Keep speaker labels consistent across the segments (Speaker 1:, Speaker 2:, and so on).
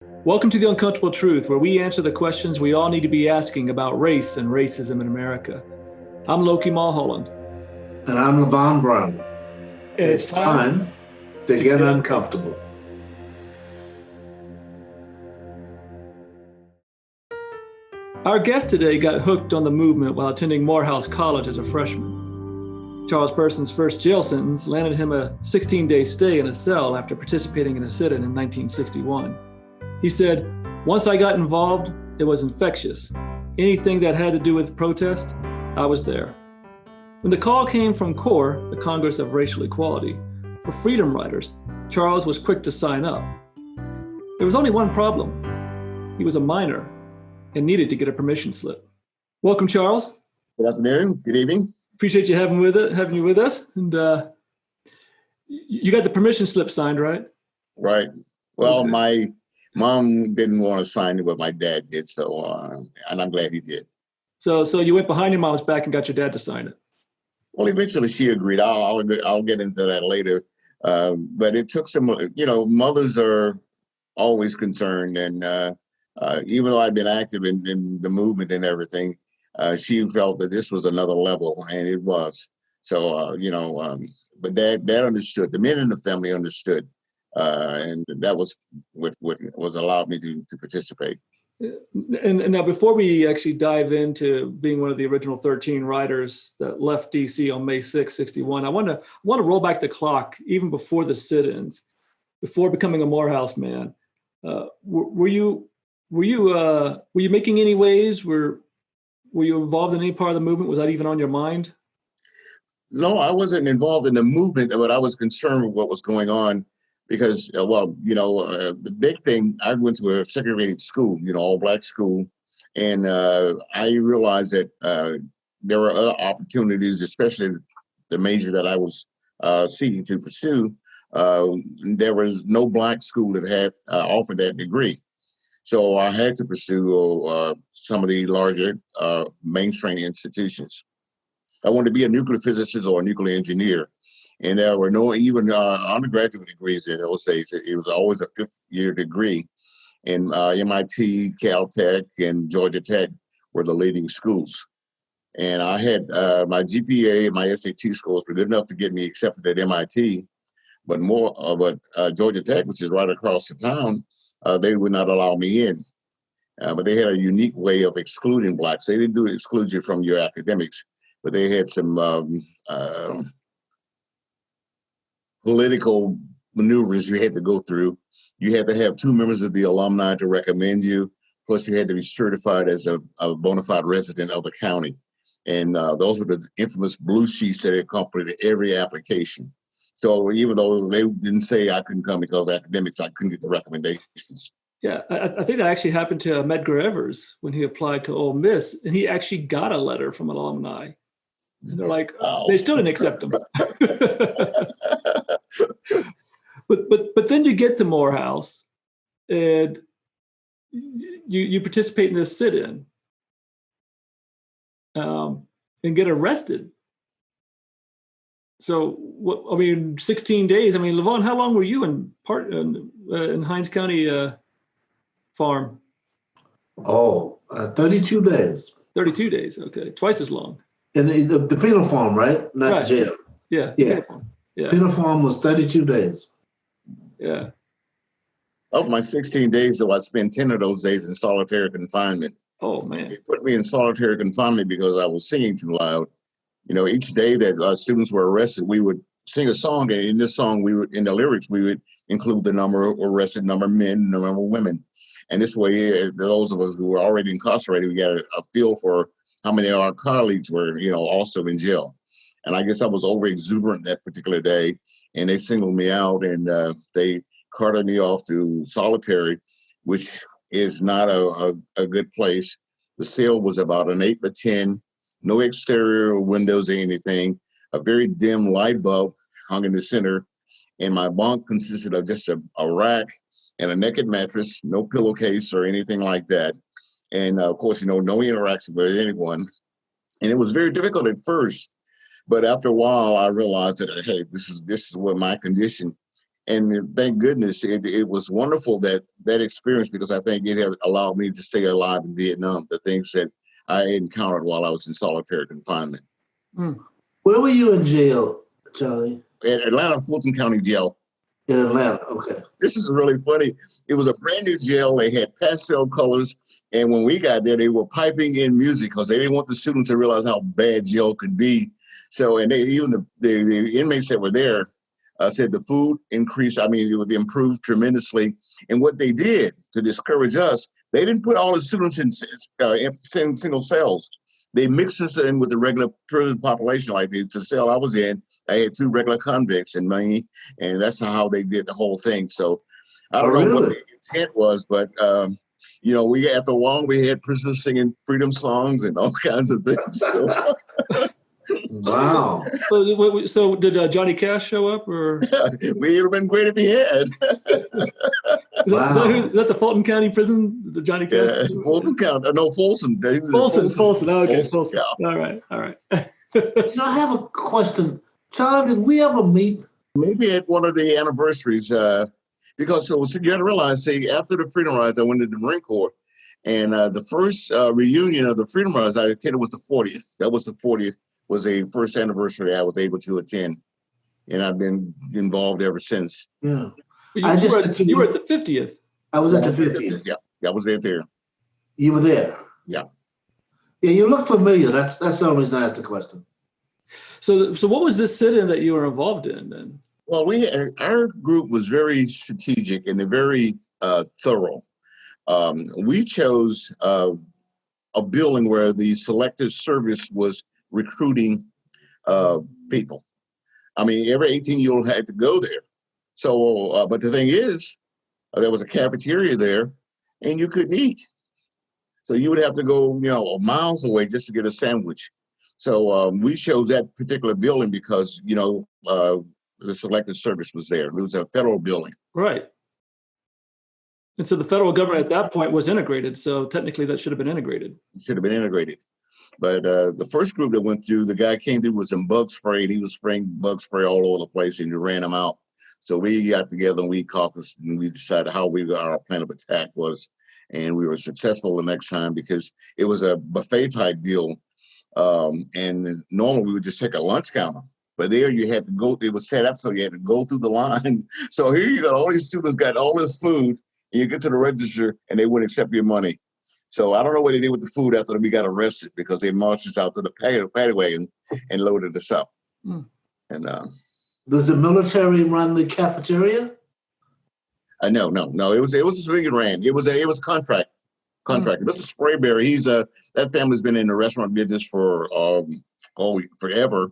Speaker 1: Welcome to The Uncomfortable Truth, where we answer the questions we all need to be asking about race and racism in America. I'm Loki Mulholland.
Speaker 2: And I'm Levon Brown.
Speaker 1: And
Speaker 2: It's time to get uncomfortable.
Speaker 1: Our guest today got hooked on the movement while attending Morehouse College as a freshman. Charles Person's first jail sentence landed him a 16-day stay in a cell after participating in a sit-in in 1961. He said, "Once I got involved, it was infectious. Anything that had to do with protest, I was there." When the call came from CORE, the Congress of Racial Equality, for freedom riders, Charles was quick to sign up. There was only one problem. He was a minor and needed to get a permission slip. Welcome, Charles.
Speaker 3: Good afternoon. Good evening.
Speaker 1: Appreciate you having you with us. And you got the permission slip signed, right?
Speaker 3: Right. Well, my mom didn't want to sign it, but my dad did. So, and I'm glad he did.
Speaker 1: So you went behind your mom's back and got your dad to sign it.
Speaker 3: Well, eventually she agreed. I'll get into that later. But it took some. Mothers are always concerned, and even though I'd been active in the movement and everything, she felt that this was another level, and it was. So, but Dad understood. The men in the family understood. And that was what was allowed me to participate.
Speaker 1: And now, before we actually dive into being one of the original 13 riders that left DC on May 6, 61, I want to roll back the clock even before the sit-ins, before becoming a Morehouse man. Were you making any waves? Were you involved in any part of the movement? Was that even on your mind?
Speaker 3: No, I wasn't involved in the movement, but I was concerned with what was going on. Because, the big thing, I went to a segregated school, all black school. And I realized that there were other opportunities, especially the major that I was seeking to pursue. There was no black school that had offered that degree. So I had to pursue some of the larger mainstream institutions. I wanted to be a nuclear physicist or a nuclear engineer. And there were no even undergraduate degrees in those days. It was always a fifth-year degree. And MIT, Caltech, and Georgia Tech were the leading schools. And I had my GPA and my SAT scores were good enough to get me accepted at MIT. But Georgia Tech, which is right across the town, they would not allow me in. But they had a unique way of excluding blacks. They didn't exclude you from your academics, but they had some political maneuvers you had to go through. You had to have 2 members of the alumni to recommend you. Plus, you had to be certified as a bona fide resident of the county. And those were the infamous blue sheets that accompanied every application. So even though they didn't say I couldn't come because of academics, I couldn't get the recommendations.
Speaker 1: Yeah, I think that actually happened to Medgar Evers when he applied to Ole Miss, and he actually got a letter from an alumni. And they're like, they still didn't accept him. But then you get to Morehouse and you participate in this sit-in and get arrested. So 16 days. Levon, how long were you in Hinds County farm?
Speaker 2: 32 days.
Speaker 1: 32 days. Okay, twice as long.
Speaker 2: And the penal farm, right? Not
Speaker 1: right.
Speaker 2: the jail.
Speaker 1: Yeah.
Speaker 2: Penal farm was 32 days.
Speaker 1: Yeah.
Speaker 3: Of my 16 days, though, I spent 10 of those days in solitary confinement.
Speaker 1: Oh, man.
Speaker 3: They put me in solitary confinement because I was singing too loud. Each day that students were arrested, we would sing a song. And in this song, in the lyrics, we would include the number of arrested, number of men, number of women. And this way, those of us who were already incarcerated, we got a feel for how many of our colleagues were, also in jail. And I guess I was over exuberant that particular day, and they singled me out and they carted me off to solitary, which is not a good place. The cell was about an 8x10, no exterior windows or anything, a very dim light bulb hung in the center. And my bunk consisted of just a rack and a naked mattress, no pillowcase or anything like that. And of course, no interaction with anyone. And it was very difficult at first. But after a while, I realized that, hey, this is what my condition And thank goodness it was wonderful that experience, because I think it has allowed me to stay alive in Vietnam, the things that I encountered while I was in solitary confinement.
Speaker 1: Mm.
Speaker 2: Where were you in jail, Charlie?
Speaker 3: At Atlanta Fulton County Jail.
Speaker 2: In Atlanta, okay.
Speaker 3: This is really funny. It was a brand new jail. They had pastel colors. And when we got there, they were piping in music because they didn't want the students to realize how bad jail could be. So, and even the inmates that were there said the food increased. I mean, it would improve tremendously. And what they did to discourage us, they didn't put all the students in single cells. They mixed us in with the regular prison population. Like the cell I was in, I had 2 regular convicts and me, and that's how they did the whole thing. So I don't know what the intent was, but you know, we after a while we had prisoners singing freedom songs and all kinds of things. So.
Speaker 2: Wow.
Speaker 1: So did Johnny Cash show up, or?
Speaker 3: It would have been great if he had.
Speaker 1: Is that the Fulton County Prison, the Johnny Cash?
Speaker 3: Yeah, Fulton County. No, Folsom.
Speaker 1: Folsom. Oh, okay, Folsom.
Speaker 3: Yeah.
Speaker 1: All right.
Speaker 2: I have a question. Charlie, did we ever meet?
Speaker 3: Maybe at one of the anniversaries, because so you got to realize, after the Freedom Rides, I went to the Marine Corps, and the first reunion of the Freedom Rides I attended was the 40th. That was the 40th. Was a first anniversary I was able to attend, and I've been involved ever since.
Speaker 2: Yeah,
Speaker 1: you were at the 50th.
Speaker 2: I was at the 50th.
Speaker 3: Yeah, I was there.
Speaker 2: You were there.
Speaker 3: Yeah.
Speaker 2: Yeah, you look familiar. That's the only reason I asked the question. So
Speaker 1: what was this sit-in that you were involved in then?
Speaker 3: Well, our group was very strategic and very thorough. We chose a building where the Selective Service was recruiting people. I mean, every 18-year-old had to go there. So, but the thing is, there was a cafeteria there, and you couldn't eat. So you would have to go, miles away just to get a sandwich. So we chose that particular building because, the Selective Service was there. It was a federal building.
Speaker 1: Right. And so the federal government at that point was integrated. So technically that should have been integrated.
Speaker 3: It should have been integrated. But the first group that went through, the guy came through with some bug spray, and he was spraying bug spray all over the place, and you ran him out. So we got together and we caucused, and we decided how our plan of attack was. And we were successful the next time because it was a buffet type deal. And normally we would just take a lunch counter. But there you had to go, it was set up so you had to go through the line. So here you got all these students got all this food, and you get to the register and they wouldn't accept your money. So I don't know what they did with the food after we got arrested, because they marched us out to the paddy wagon and loaded us up. Mm. And
Speaker 2: does the military run the cafeteria?
Speaker 3: No. It was a civilian ran. It was contract. Mm. This is Sprayberry. That family's been in the restaurant business for forever.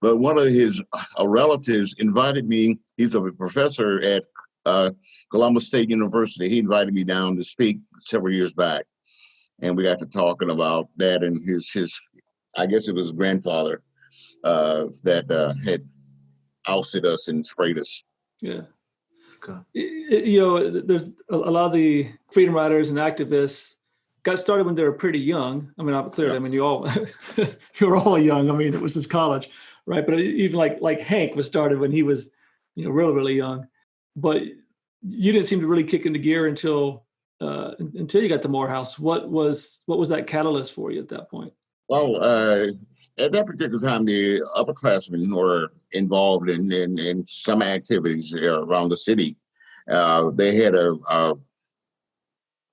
Speaker 3: But one of his relatives invited me. He's a professor at Columbus State University. He invited me down to speak several years back. And we got to talking about that, and his I guess it was his grandfather that had ousted us and sprayed us.
Speaker 1: Yeah. Okay. There's a lot of the freedom riders and activists got started when they were pretty young. I mean, I'm clear. Yeah. I mean, you were all young. I mean, it was his college, right? But even like Hank was started when he was, really, really young. But you didn't seem to really kick into gear until you got to Morehouse. What was that catalyst for you at that point?
Speaker 3: Well, at that particular time, the upperclassmen were involved in some activities around the city. They had a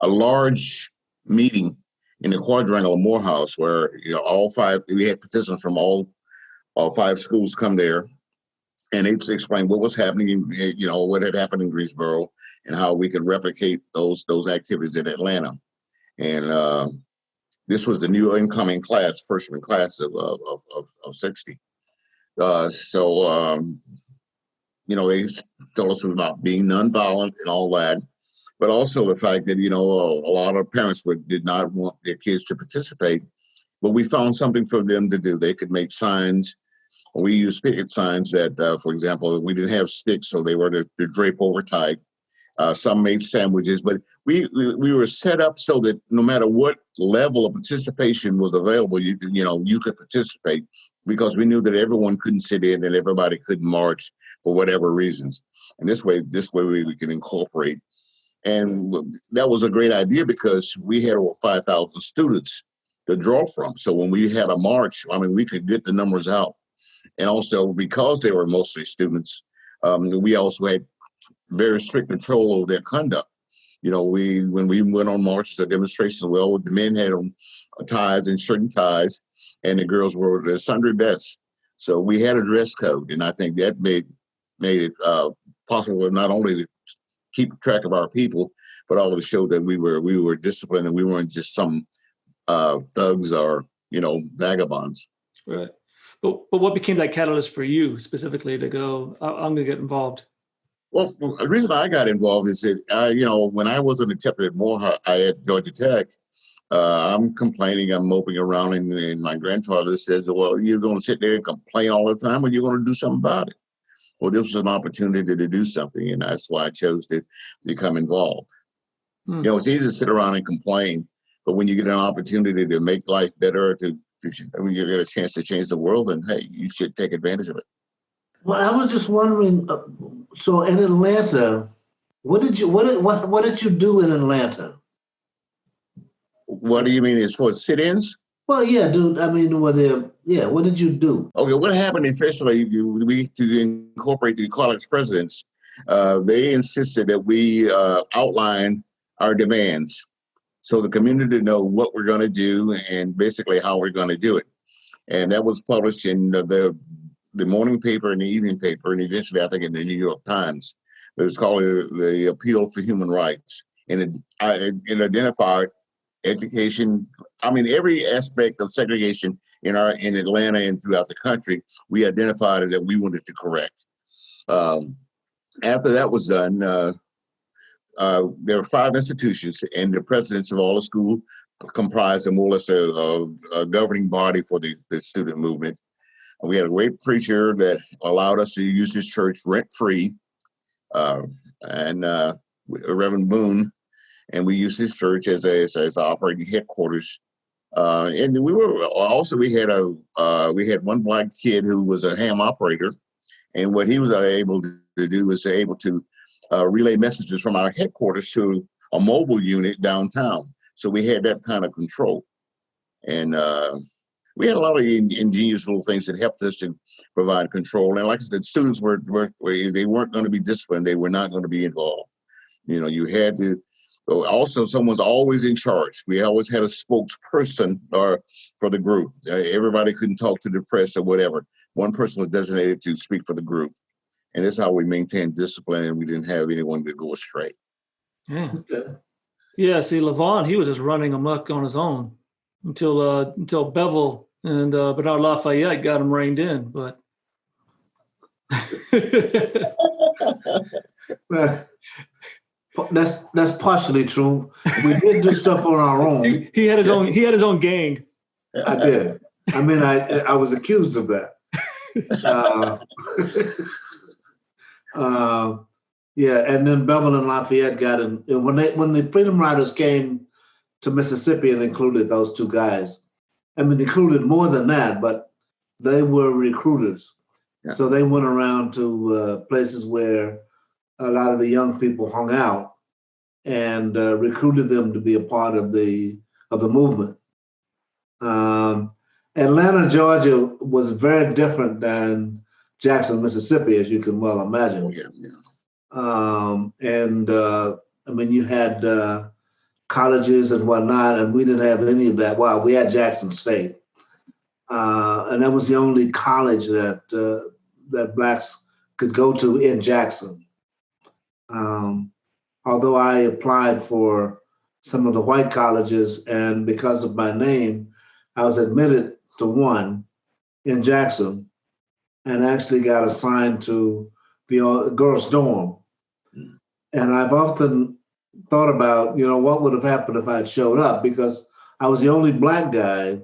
Speaker 3: large meeting in the quadrangle of Morehouse where we had participants from all 5 schools come there. And they explained what was happening, what had happened in Greensboro, and how we could replicate those activities in Atlanta. And this was the new incoming class, freshman class of 60. So they told us about being nonviolent and all that, but also the fact that a lot of parents did not want their kids to participate, but we found something for them to do. They could make signs. We used picket signs that, for example, we didn't have sticks, so they were to drape over tight. Some made sandwiches, but we were set up so that no matter what level of participation was available, you could participate, because we knew that everyone couldn't sit in and everybody couldn't march for whatever reasons. And this way we can incorporate. And that was a great idea because we had over 5,000 students to draw from. So when we had a march, I mean, we could get the numbers out. And also because they were mostly students, we also had very strict control over their conduct. You know, when we went on marches or demonstrations, well, the men had on ties and shirt and ties, and the girls wore their sundry best. So we had a dress code, and I think that made it possible not only to keep track of our people, but also to show that we were disciplined and we weren't just some thugs or vagabonds.
Speaker 1: Right. But what became that catalyst for you specifically to go, I'm going to get involved?
Speaker 3: Well, the reason I got involved is that, when I wasn't accepted at Morehouse at Georgia Tech, I'm complaining, I'm moping around, and my grandfather says, well, you're going to sit there and complain all the time, or you're going to do something about it. Well, this was an opportunity to do something, and that's why I chose to become involved. It's easy to sit around and complain, but when you get an opportunity to make life better, when you get a chance to change the world, then hey, you should take advantage of it.
Speaker 2: Well, I was just wondering. So in Atlanta, what did you do in Atlanta?
Speaker 3: What do you mean as far as sit-ins?
Speaker 2: Well, yeah, dude. I mean, what did you do?
Speaker 3: Okay, what happened officially? To incorporate the college presidents, they insisted that we outline our demands, so the community know what we're going to do and basically how we're going to do it. And that was published in the morning paper and the evening paper, and eventually, I think, in the New York Times. It was called the Appeal for Human Rights, and it identified education. I mean, every aspect of segregation in Atlanta and throughout the country, we identified it that we wanted to correct. After that was done, there were 5 institutions, and the presidents of all the schools comprised more or less a governing body for the student movement. We had a great preacher that allowed us to use his church rent-free, and Reverend Boone, and we used his church as operating headquarters. And we had one black kid who was a ham operator, and what he was able to do was able to relay messages from our headquarters to a mobile unit downtown. So we had that kind of control, and we had a lot of ingenious little things that helped us to provide control. And like I said, students they weren't going to be disciplined. They were not going to be involved. You had to. Also, someone's always in charge. We always had a spokesperson for the group. Everybody couldn't talk to the press or whatever. One person was designated to speak for the group. And that's how we maintained discipline, and we didn't have anyone to go astray.
Speaker 1: Yeah. Yeah, see, Levon, he was just running amok on his own until Bevel and Bernard Lafayette got him reined in. But
Speaker 2: that's partially true. We did do stuff on our own.
Speaker 1: He had his own. He had his own gang.
Speaker 2: I did. I mean, I was accused of that. Yeah, and then Bevel and Lafayette got in when the Freedom Riders came to Mississippi and included those 2 guys. I mean, included more than that, but they were recruiters. Yeah. So they went around to places where a lot of the young people hung out and recruited them to be a part of the movement. Atlanta, Georgia was very different than Jackson, Mississippi, as you can well imagine.
Speaker 3: Oh, yeah.
Speaker 2: I mean, you had colleges and whatnot, and we didn't have any of that. Well, we had Jackson State, and that was the only college that Blacks could go to in Jackson. Although I applied for some of the white colleges, and because of my name, I was admitted to one in Jackson, and actually got assigned to the girls' dorm. And I've often thought about, what would have happened if I had showed up, because I was the only Black guy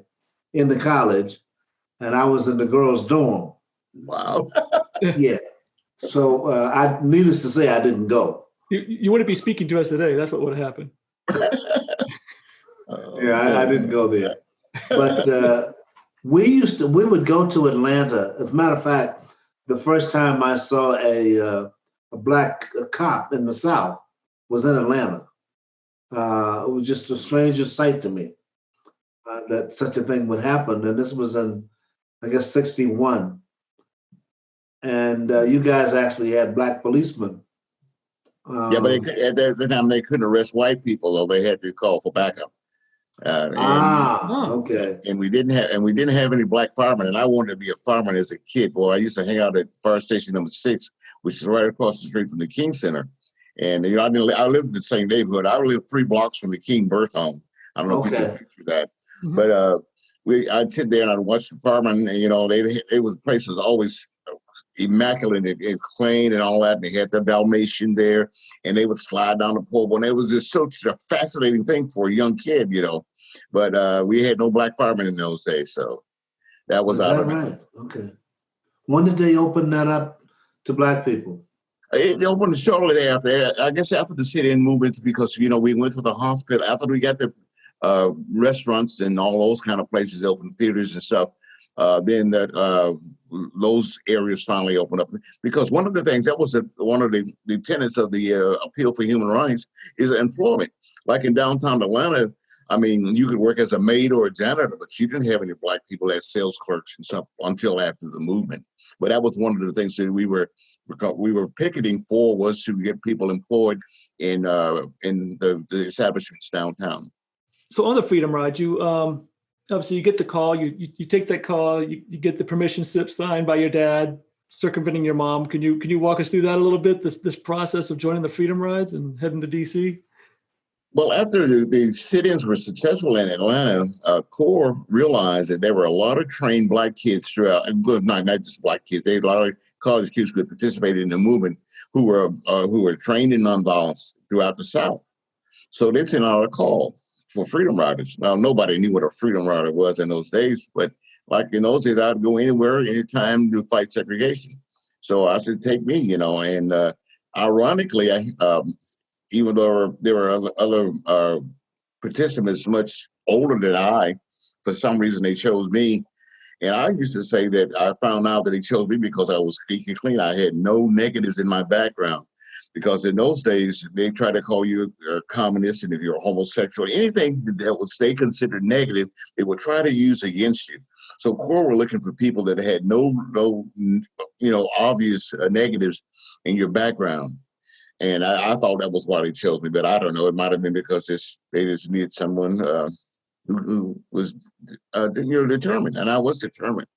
Speaker 2: in the college, and I was in the girls' dorm.
Speaker 3: Wow.
Speaker 2: Yeah. So needless to say, I didn't go.
Speaker 1: You wouldn't be speaking to us today. That's what would have happened.
Speaker 2: Yeah, I didn't go there. But we would go to Atlanta. As a matter of fact, the first time I saw a black cop in the South was in Atlanta. It was just the strangest sight to me that such a thing would happen. And this was in, I guess, '61. And you guys actually had black policemen.
Speaker 3: Yeah, but at that time they couldn't arrest white people, though they had to call for backup.
Speaker 2: Okay.
Speaker 3: And we didn't have any black firemen. And I wanted to be a fireman as a kid. Boy, I used to hang out at fire station number 6, which is right across the street from the King Center. And I lived in the same neighborhood. I lived 3 blocks from the King birth home. I don't know if you can picture that, but I'd sit there and I'd watch the firemen. And, the place was always immaculate and clean and all that. And they had the Dalmatian there, and they would slide down the pole. And it was just such a fascinating thing for a young kid, But we had no black firemen in those days, so that was out of it.
Speaker 2: Right? Okay. When did they open that up to black people?
Speaker 3: It opened shortly thereafter. I guess after the sit-in movement, because we went to the hospital after we got the restaurants and all those kind of places open, theaters and stuff. Then those areas finally opened up, because one of the things that was one of the tenets of the appeal for human rights is employment. Like in downtown Atlanta, I mean, you could work as a maid or a janitor, but you didn't have any black people as sales clerks and stuff until after the movement. But that was one of the things that we were picketing for, was to get people employed in the establishments downtown.
Speaker 1: So on the Freedom Ride, you obviously you get the call, you take that call, you get the permission slip signed by your dad, circumventing your mom. Can you walk us through that a little bit? This process of joining the Freedom Rides and heading to DC?
Speaker 3: Well, after the sit-ins were successful in Atlanta, CORE realized that there were a lot of trained black kids throughout, and not just black kids, they had a lot of college kids who had participated in the movement who were trained in nonviolence throughout the South. So they sent out a call for Freedom Riders. Now, nobody knew what a Freedom Rider was in those days, but like in those days, I'd go anywhere, anytime to fight segregation. So I said, take me, and ironically, even though there were other participants much older than I, for some reason they chose me. And I used to say that I found out that they chose me because I was squeaky clean. I had no negatives in my background. Because in those days, they tried to call you a communist, and if you're homosexual, anything that was they considered negative, they would try to use against you. So CORE were looking for people that had no obvious negatives in your background. And I thought that was why they chose me, but I don't know. It might have been because they just needed someone who was determined, and I was determined.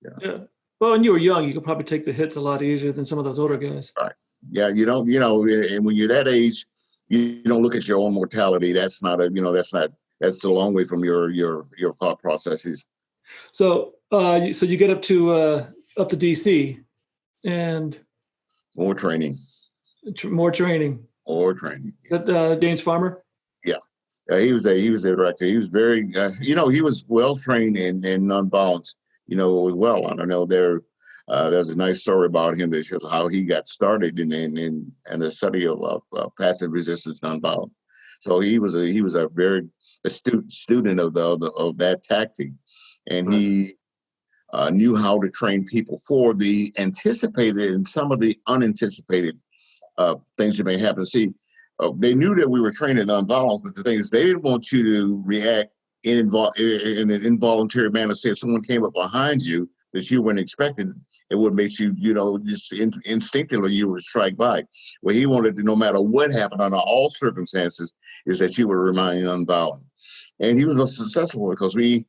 Speaker 1: Yeah. Well, when you were young, you could probably take the hits a lot easier than some of those older guys.
Speaker 3: Right. Yeah, you don't, and when you're that age, you don't look at your own mortality. That's a long way from your thought processes. So
Speaker 1: you get up to DC, and
Speaker 3: more training.
Speaker 1: More training. That James Farmer?
Speaker 3: Yeah. He was a director. He was very, he was well trained in nonviolence, as well. I don't know, there's a nice story about him that shows how he got started in the study of passive resistance nonviolence. So he was a very astute student of that tactic, and he knew how to train people for the anticipated and some of the unanticipated things that may happen. See, they knew that we were trained in nonviolence, but the thing is, they didn't want you to react in an involuntary manner. Say if someone came up behind you that you weren't expecting, it would make you, just instinctively you would strike back. Well, he wanted to, no matter what happened under all circumstances, is that you would remain nonviolent. And he was successful because during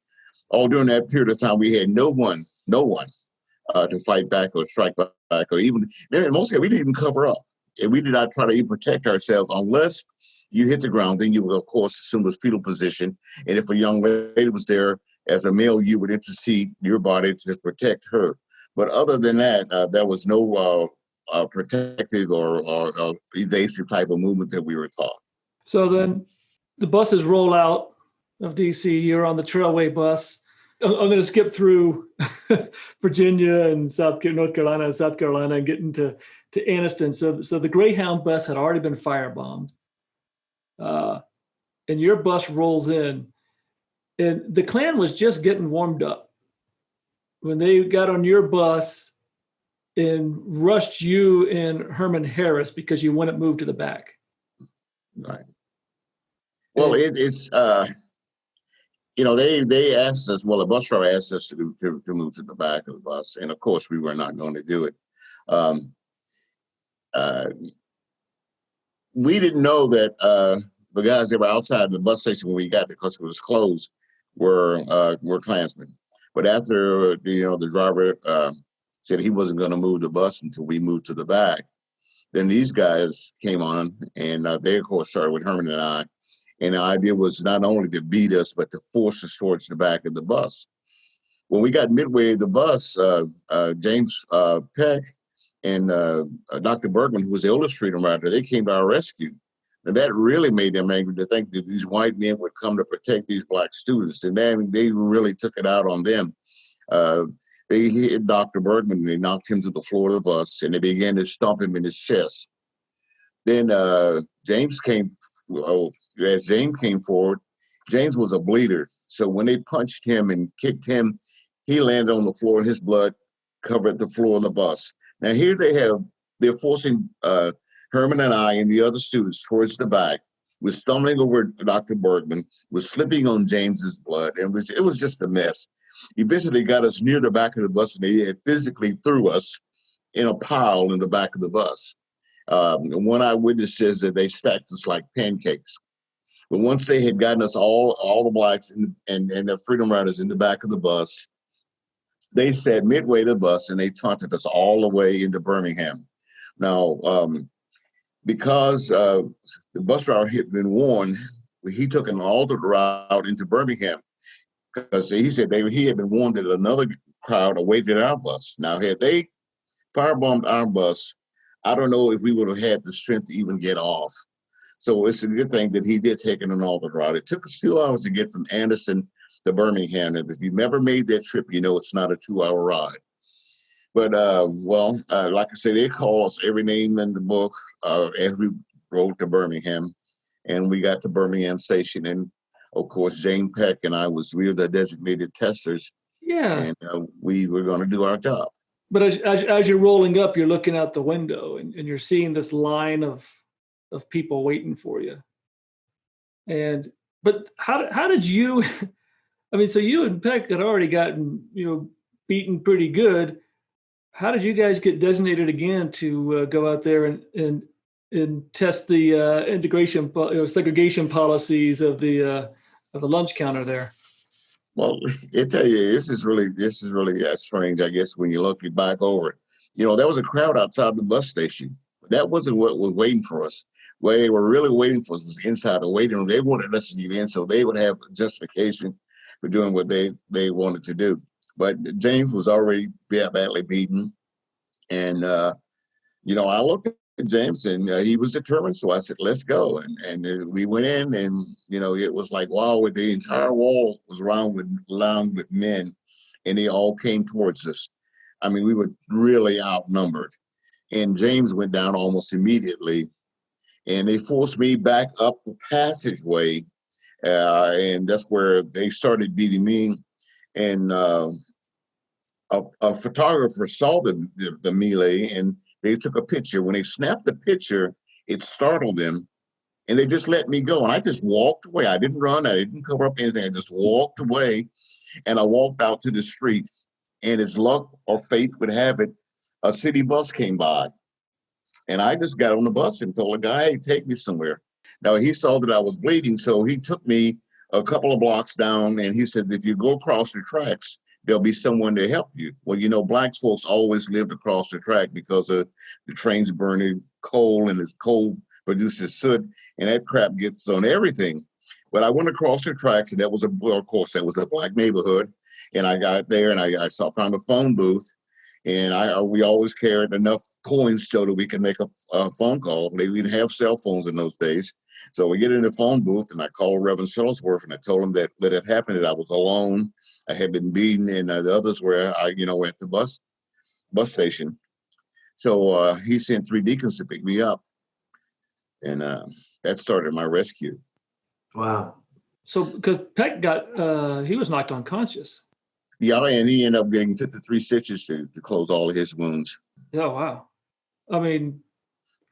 Speaker 3: that period of time, we had no one to fight back or strike back, or even, mostly we didn't even cover up. And we did not try to even protect ourselves unless you hit the ground. Then you would, of course, assume a fetal position. And if a young lady was there as a male, you would intercede your body to protect her. But other than that, there was no protective or evasive type of movement that we were taught.
Speaker 1: So then the buses roll out of DC. You're on the Trailway bus. I'm going to skip through Virginia and North Carolina and South Carolina and get into Anniston. So the Greyhound bus had already been firebombed. And your bus rolls in. And the Klan was just getting warmed up. When they got on your bus, and rushed you and Herman Harris because you wouldn't move to the back.
Speaker 3: Right. Well, it's they asked us. Well, the bus driver asked us to move to the back of the bus, and of course we were not going to do it. Um, we didn't know that the guys that were outside the bus station when we got there, because it was closed, were Klansmen. But after the driver said he wasn't going to move the bus until we moved to the back, then these guys came on, and they of course started with Herman and I. And the idea was not only to beat us, but to force us towards the back of the bus. When we got midway the bus, James Peck and Dr. Bergman, who was the oldest freedom rider, they came to our rescue. And that really made them angry to think that these white men would come to protect these black students. And then they really took it out on them. They hit Dr. Bergman and they knocked him to the floor of the bus, and they began to stomp him in his chest. Then James came. As James came forward, James was a bleeder. So when they punched him and kicked him, he landed on the floor and his blood covered the floor of the bus. Now here they're forcing Herman and I and the other students towards the back. We're stumbling over Dr. Bergman, we're slipping on James's blood, and it was just a mess. Eventually got us near the back of the bus, and they physically threw us in a pile in the back of the bus. One eyewitness says that they stacked us like pancakes. But once they had gotten us all the blacks and the freedom riders in the back of the bus, they sat midway the bus and they taunted us all the way into Birmingham. Now, because the bus driver had been warned, he took an altered route into Birmingham because he said he had been warned that another crowd awaited our bus. Now, had they firebombed our bus, I don't know if we would have had the strength to even get off. So it's a good thing that he did take an altered route. It took us 2 hours to get from Anderson to Birmingham. And if you've never made that trip, you know it's not a 2-hour ride. But, like I said, they call us every name in the book as we rode to Birmingham. And we got to Birmingham Station. And, of course, Jane Peck and we were the designated testers.
Speaker 1: Yeah.
Speaker 3: And we were going to do our job.
Speaker 1: But as you're rolling up, you're looking out the window and you're seeing this line of people waiting for you. But how did you, I mean, so you and Peck had already gotten, beaten pretty good. How did you guys get designated again to go out there and test the segregation policies of the lunch counter there?
Speaker 3: Well, I tell you, this is really strange, I guess, when you look back over it. There was a crowd outside the bus station. That wasn't what was waiting for us. What they were really waiting for us was inside the waiting room. They wanted us to get in so they would have justification for doing what they wanted to do. But James was already badly beaten. And, I looked at James and he was determined. So I said, let's go. And we went in and, it was like, wow, the entire wall was lined with men and they all came towards us. I mean, we were really outnumbered. And James went down almost immediately. And they forced me back up the passageway. And that's where they started beating me. And a photographer saw the melee and they took a picture. When they snapped the picture, it startled them and they just let me go. And I just walked away. I didn't run. I didn't cover up anything. I just walked away and I walked out to the street. And as luck or fate would have it, a city bus came by. And I just got on the bus and told the guy, hey, take me somewhere. Now, he saw that I was bleeding, so he took me a couple of blocks down and he said, if you go across the tracks, there'll be someone to help you. Well, black folks always lived across the track because of the trains burning coal, and this coal produces soot, and that crap gets on everything. But I went across the tracks, and that was a black neighborhood. And I got there, and I found a phone booth, and we always carried enough coins so that we could make a phone call. They didn't have cell phones in those days. So we get in the phone booth, and I called Reverend Shuttlesworth, and I told him that it happened, that I was alone. I had been beaten, and the others were, at the bus station. So he sent 3 deacons to pick me up, and that started my rescue.
Speaker 2: Wow.
Speaker 1: So because Peck he was knocked unconscious.
Speaker 3: Yeah, and he ended up getting 53 stitches to close all of his wounds.
Speaker 1: Oh, wow. I mean,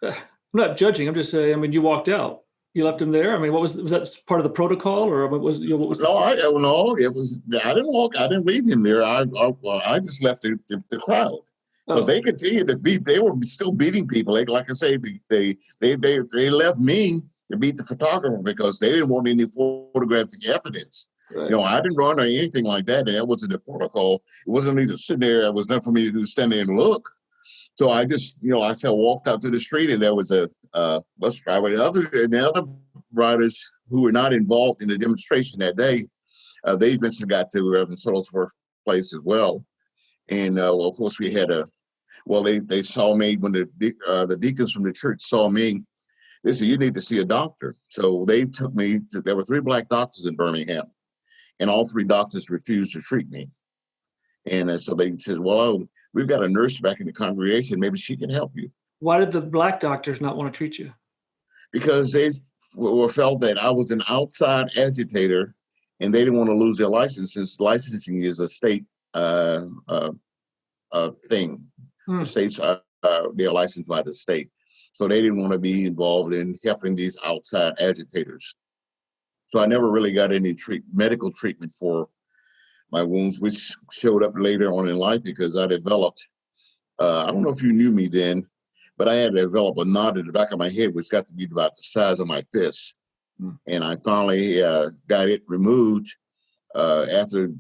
Speaker 1: I'm not judging. I'm just saying, I mean, you walked out. You left him there. I mean, was that part of the protocol, or what was the
Speaker 3: No, no, it was. I didn't walk. I didn't leave him there. Well, I just left the crowd because
Speaker 1: Oh,
Speaker 3: they continued to beat. They were still beating people. Like I say, they left me to beat the photographer because they didn't want any photographic evidence.
Speaker 1: right.
Speaker 3: You know, I didn't run or anything like that. And that wasn't the protocol. It wasn't either sitting there. It was nothing for me to do, stand there and look. So I just, I said, walked out to the street, and there was a bus driver. The other riders who were not involved in the demonstration that day, they eventually got to Reverend Shuttlesworth's place as well. And well, of course, they saw me when the deacons from the church saw me. They said, "You need to see a doctor." So they took me there were 3 Black doctors in Birmingham, and all 3 doctors refused to treat me. And so they said, "Well, we've got a nurse back in the congregation. Maybe she can help you."
Speaker 1: Why did the Black doctors not want to treat you?
Speaker 3: Because they felt that I was an outside agitator, and they didn't want to lose their license, since licensing is a state thing. The states they're licensed by the state, so they didn't want to be involved in helping these outside agitators. So I never really got any medical treatment for my wounds, which showed up later on in life because I developed. I don't know if you knew me then, but I had to develop a knot in the back of my head, which got to be about the size of my fist. And I finally got it removed after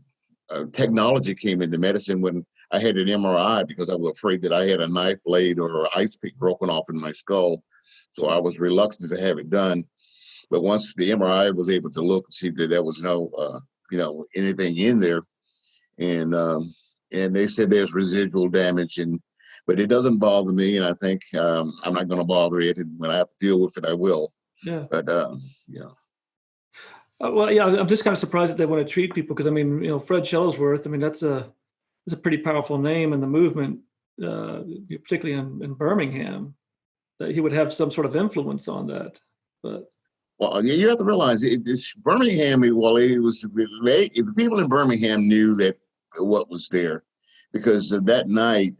Speaker 3: technology came into medicine, when I had an MRI because I was afraid that I had a knife blade or an ice pick broken off in my skull. So I was reluctant to have it done. But once the MRI was able to look and see that there was no, anything in there, and they said there's residual damage, but it doesn't bother me, and I think I'm not going to bother it, and when I have to deal with it, I will.
Speaker 1: Yeah.
Speaker 3: But yeah.
Speaker 1: Well, yeah, I'm just kind of surprised that they want to treat people because, I mean, Fred Shuttlesworth, I mean, that's a pretty powerful name in the movement, particularly in Birmingham, that he would have some sort of influence on that. But
Speaker 3: well, you have to realize Birmingham. Well, the people in Birmingham knew that what was there, because that night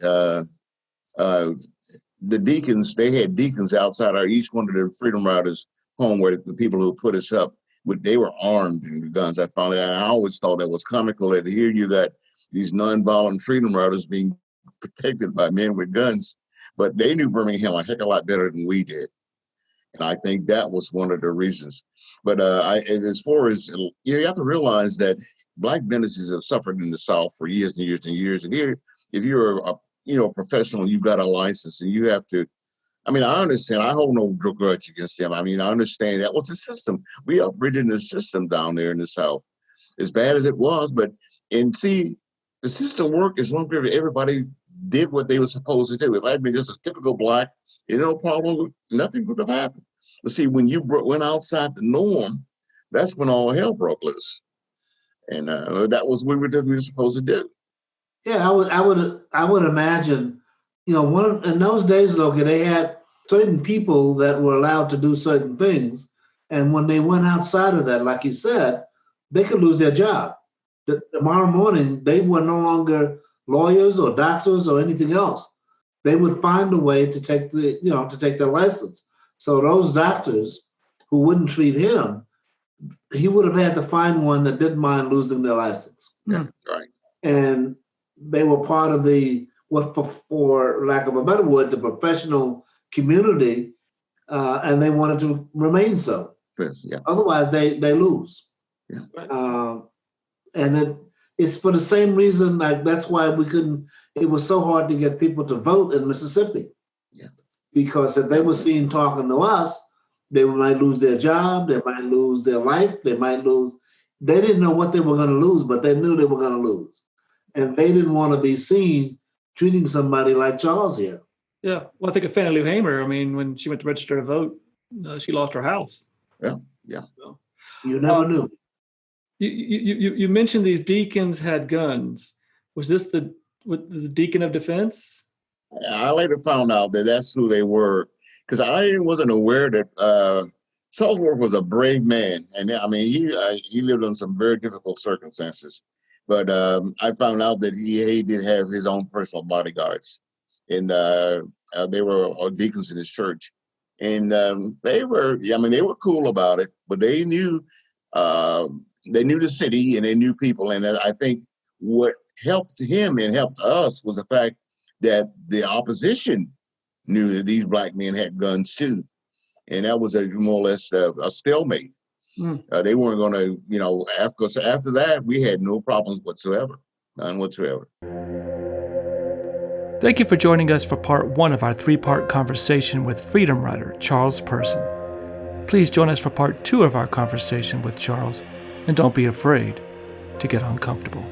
Speaker 3: the deacons, they had deacons outside each one of the Freedom Riders' home, where the people who put us up, they were armed with guns. I found out. I always thought that was comical that here you got these nonviolent Freedom Riders being protected by men with guns, but they knew Birmingham a heck of a lot better than we did. And I think that was one of the reasons. But as far as, you have to realize that Black businesses have suffered in the South for years and years and years. And here, if you're a professional, you've got a license, and you have to. I mean, I understand. I hold no grudge against them. I mean, I understand that was the system. We upgraded the system down there in the South, as bad as it was. And see, the system worked as long as everybody did what they were supposed to do. If I had been just a typical Black, no problem, nothing would have happened. But see, when you went outside the norm, that's when all hell broke loose. And that was what we were supposed to do.
Speaker 2: Yeah, I would imagine, in those days, Logan, they had certain people that were allowed to do certain things, and when they went outside of that, like you said, they could lose their job. Tomorrow morning, they were no longer lawyers or doctors or anything else. They would find a way to take their license. So those doctors who wouldn't treat him, he would have had to find one that didn't mind losing their license.
Speaker 3: Yeah, right.
Speaker 2: And they were part of for lack of a better word, the professional community, and they wanted to remain so.
Speaker 3: Yes, yeah.
Speaker 2: Otherwise, they lose.
Speaker 3: Yeah.
Speaker 2: And it's for the same reason. Like, that's why we couldn't. It was so hard to get people to vote in Mississippi.
Speaker 3: Yeah.
Speaker 2: Because if they were seen talking to us, they might lose their job. They might lose their life. They might lose. They didn't know what they were going to lose, but they knew they were going to lose, and they didn't want to be seen treating somebody like Charles here.
Speaker 1: Yeah, well, I think of Fannie Lou Hamer. I mean, when she went to register to vote, she lost her house.
Speaker 3: Yeah, yeah.
Speaker 2: So, you never knew.
Speaker 1: You mentioned these deacons had guns. Was this the deacon of defense?
Speaker 3: I later found out that that's who they were, because I wasn't aware that Shuttlesworth was a brave man, and I mean he lived in some very difficult circumstances. But I found out that he did have his own personal bodyguards, and they were deacons in his church, and they were cool about it, but they knew the city and they knew people, and I think what helped him and helped us was the fact that the opposition knew that these black men had guns too, and that was more or less a stalemate. They weren't going to, after that, we had no problems whatsoever, none whatsoever.
Speaker 1: Thank you for joining us for part 1 of our 3-part conversation with freedom rider Charles Person. Please join us for part 2 of our conversation with Charles, and don't be afraid to get uncomfortable.